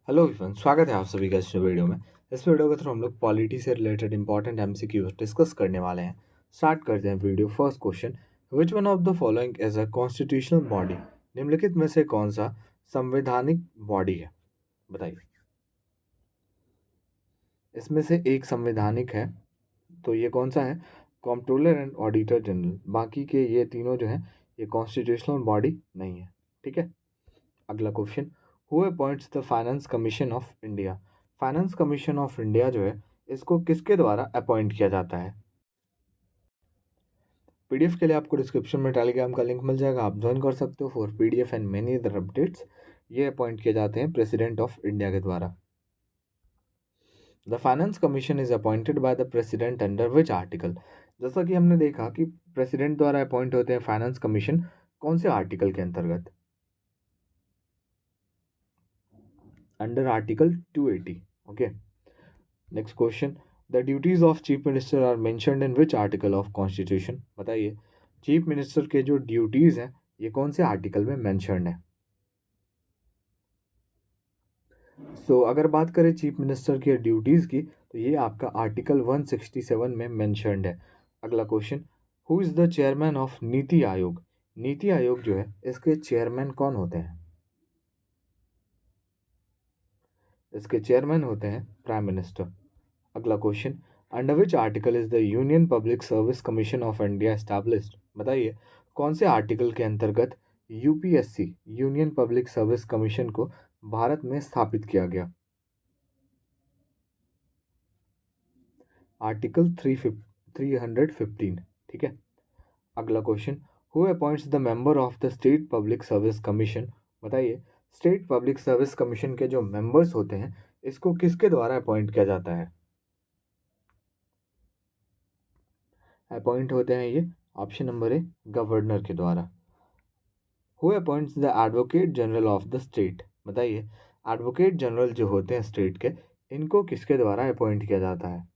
Hello everyone, स्वागत है आप सभी का इस वीडियो में। इस वीडियो के थ्रू हम लोग पॉलिटी से रिलेटेड इंपॉर्टेंट एमसीक्यूज डिस्कस करने वाले हैं। स्टार्ट करते हैं video. First question, which one of the following is a constitutional body? निम्नलिखित में से कौन सा संवैधानिक बॉडी है? बताइए। इसमें से एक संवैधानिक है, तो ये कौन सा है? Comptroller and auditor general. बाकी के ये तीनों जो हैं ये कॉन्स्टिट्यूशनल बॉडी नहीं है। ठीक है। अगला question, who appoints the finance commission of India? Finance commission of India जो है इसको किसके द्वारा अपॉइंट किया जाता है? पीडीएफ के लिए आपको डिस्क्रिप्शन में टेलीग्राम का लिंक मिल जाएगा, आप ज्वाइन कर सकते हो for PDF and many other updates. ये अपॉइंट किए जाते हैं प्रेसिडेंट ऑफ इंडिया के द्वारा। The finance commission is appointed by the president under which article? जैसा कि हमने देखा कि प्रेसिडेंट द्वारा अपॉइंट होते हैं फाइनेंस कमीशन, कौन से आर्टिकल के अंतर्गत? Under article 280। Okay. Next question, the duties of chief minister are mentioned in which article of constitution? बताइए, चीफ मिनिस्टर के जो ड्यूटीज हैं ये कौन से आर्टिकल में मेंशन्ड है? अगर बात करें चीफ मिनिस्टर के ड्यूटीज की, तो ये आपका आर्टिकल 167 में मेंशन्ड है। अगला question, who is the chairman of NITI Aayog? NITI Aayog जो है इसके चेयरमैन कौन होते हैं? इसके चेयरमैन होते हैं प्राइम मिनिस्टर। अगला question, under which article is the union public service commission of India established? बताइए, कौन से आर्टिकल के अंतर्गत UPSC union public service commission को भारत में स्थापित किया गया? आर्टिकल 315। ठीक है। अगला question, who appoints the member of the state public service commission? बताइए, स्टेट पब्लिक सर्विस कमीशन के जो मेंबर्स होते हैं इसको किसके द्वारा अपॉइंट किया जाता है? अपॉइंट होते हैं ये, ऑप्शन नंबर ए, गवर्नर के द्वारा। Who appoints the advocate general of the state? बताइए, एडवोकेट जनरल जो होते हैं स्टेट के, इनको किसके द्वारा अपॉइंट किया जाता है?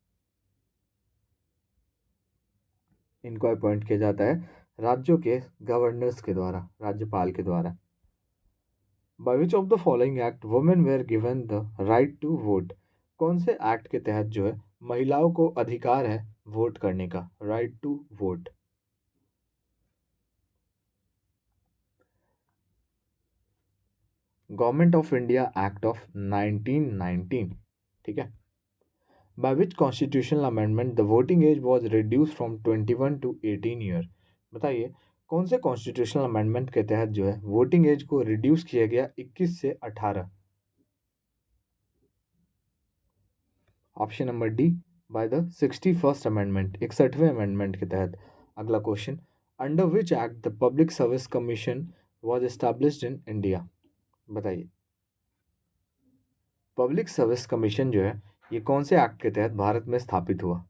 इनको अपॉइंट किया जाता है राज्यों के गवर्नर्स के द्वारा, राज्यपाल के द्वारा। By which of the following act women were given the right to vote? कौन से एक्ट के तहत जो है महिलाओं को अधिकार है वोट करने का, right to vote? Government of India act of 1919। ठीक है। By which constitutional amendment the voting age was reduce from 21 to 18 year? बताइए, कौन से कॉन्स्टिट्यूशनल अमेंडमेंट के तहत जो है वोटिंग एज को रिड्यूस किया गया 21 से 18? Option number D, by the 61st amendment, 61वें अमेंडमेंट के तहत। अगला question, under which act the public service commission was established in India? बताइए, पब्लिक सर्विस कमीशन जो है ये कौन से एक्ट के तहत भारत में स्थापित हुआ?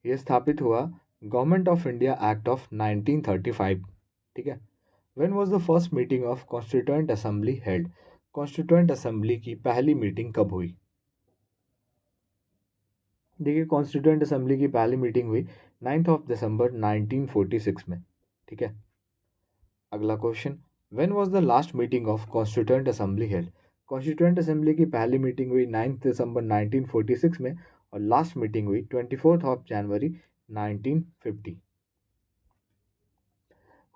ये स्थापित हुआ government of India act of 1935। ठीक है। When was the first meeting of constituent assembly held? Constituent assembly की पहली मीटिंग कब हुई? देखिए, कॉन्स्टिट्यूएंट असेंबली की पहली मीटिंग हुई 9 दिसंबर 1946 में। ठीक है। अगला question, when was the last meeting of constituent assembly held? Constituent assembly की पहली मीटिंग हुई 9 दिसंबर 1946 में और लास्ट मीटिंग हुई 24 जनवरी 1950।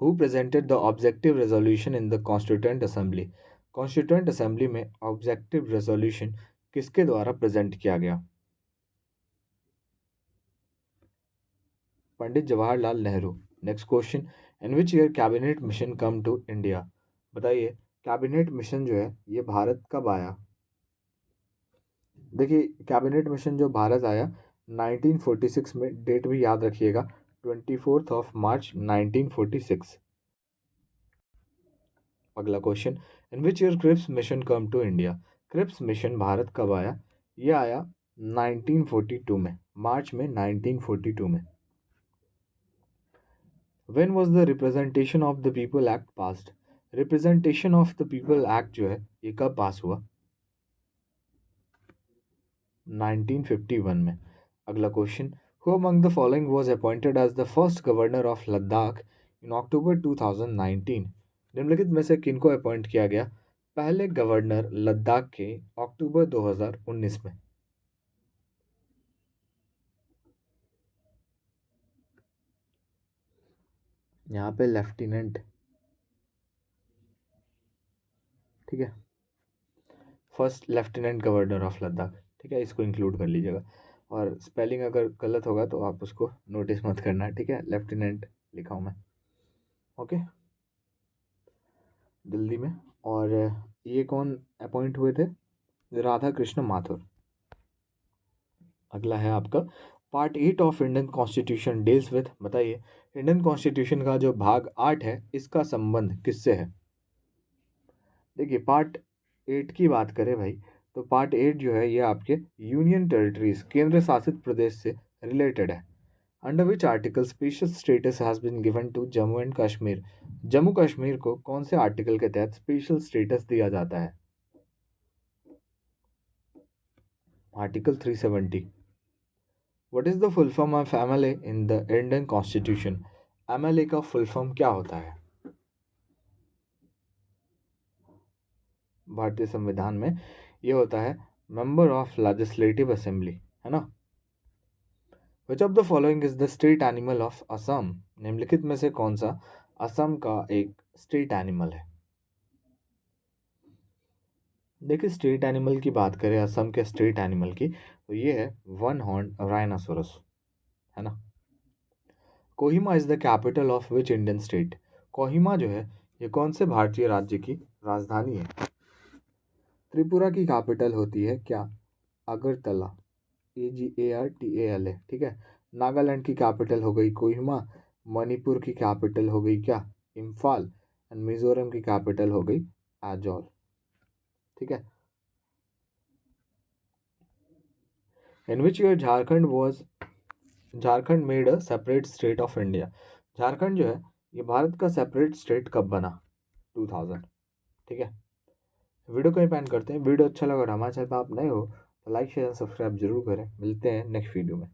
Who presented the objective resolution in the constituent assembly? Constituent assembly में ऑब्जेक्टिव रेजोल्यूशन किसके द्वारा प्रेजेंट किया गया? Pandit Jawaharlal Nehru. Next question, in which year cabinet mission come to India? बताइए, कैबिनेट मिशन जो है ये भारत कब आया? देखिए, कैबिनेट मिशन जो भारत आया 1946 में, डेट भी याद रखिएगा, 24 मार्च 1946। अगला question, in which year Cripps mission come to India? Cripps mission Bharat कब आया? ये आया 1942 में, मार्च में 1942 में। When was the representation of the people act passed? Representation of the people act जो है ये कब पास हुआ? 1951 में। अगला question, who among the following was appointed as the first governor of Ladakh in October 2019? निम्नलिखित में से किनको अपॉइंट किया गया पहले गवर्नर लद्दाख के अक्टूबर 2019 में। यहाँ पे लेफ्टिनेंट, ठीक है, first lieutenant governor of Ladakh, ठीक है, इसको इंक्लूड कर लीजिएगा। और स्पेलिंग अगर गलत होगा तो आप उसको नोटिस मत करना, ठीक है, लेफ्टिनेंट लिखा हूँ मैं, ओके, दिल्ली में। और ये कौन अपॉइंट हुए थे? राधा कृष्ण माथुर। अगला है आपका part 8 of Indian constitution deals with, बताइए इंडियन कॉन्स्टिट्यूशन का जो भाग 8 है इसका संबंध किससे है? देखिए पार्ट 8 की बात करें भाई, तो पार्ट 8 जो है ये आपके यूनियन टेरिटरीज, केंद्र शासित प्रदेश से रिलेटेड है। Under which article special status has been given to Jammu and Kashmir? Jammu Kashmir को कौन से आर्टिकल के तहत स्पेशल स्टेटस दिया जाता है? Article 370। What is the full form of MLA in the Indian constitution? MLA का फुल फॉर्म क्या होता है भारतीय संविधान में? ये होता है मेंबर ऑफ लेजिस्लेटिव असेंबली, है ना। विच of the following is the state animal of Assam? निम्नलिखित में से कौन सा असम का एक स्टेट एनिमल है? देखिए स्टेट एनिमल की बात करें असम के स्टेट एनिमल की, तो ये है वन हॉर्न राइनासोरस, है ना। Kohima is the capital of which Indian state? Kohima जो है ये कौन से भारतीय राज्य की राजधानी है? त्रिपुरा की कैपिटल होती है क्या? अगरतला, AGARTALA, ठीक है। नागालैंड की कैपिटल हो गई कोहिमा, मणिपुर की कैपिटल हो गई क्या? इम्फाल, एंड मिजोरम की कैपिटल हो गई आजौल, ठीक है। In which year Jharkhand made a separate state of India? Jharkhand जो है ये भारत का सेपरेट स्टेट कब बना? 2000, ठीक है। वीडियो को ही एंड करते हैं। वीडियो अच्छा लगा और हमारे चैनल पर आप नए हो तो लाइक शेयर सब्सक्राइब जरूर करें। मिलते हैं नेक्स्ट वीडियो में।